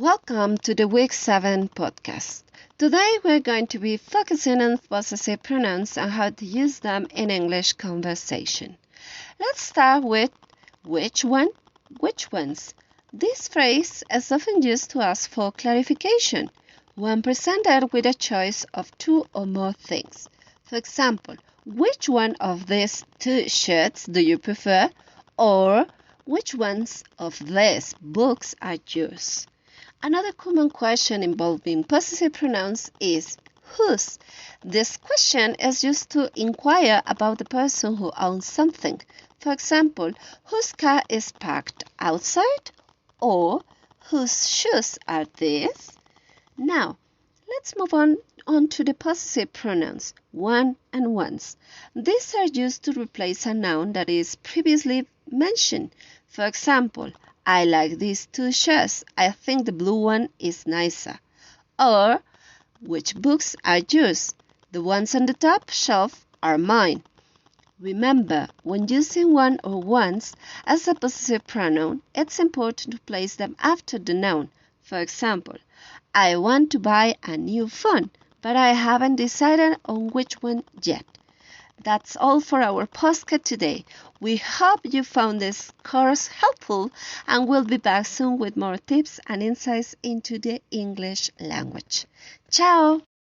Welcome to the Week 7 podcast. Today we're going to be focusing on possessive pronouns and how to use them in English conversation. Let's start with which one, which ones. This phrase is often used to ask for clarification when presented with a choice of two or more things. For example, which one of these two shirts do you prefer? Or which ones of these books are yours? Another common question involving possessive pronouns is whose. This question is used to inquire about the person who owns something. For example, whose car is parked outside? Or whose shoes are these? Now, let's move on to the possessive pronouns, one and ones. These are used to replace a noun that is previously mentioned. For example, I like these two shirts. I think the blue one is nicer. Or, which books are yours? The ones on the top shelf are mine. Remember, when using one or ones as a possessive pronoun, it's important to place them after the noun. For example, I want to buy a new phone, but I haven't decided on which one yet. That's all for our podcast today. We hope you found this course helpful and we'll be back soon with more tips and insights into the English language. Ciao!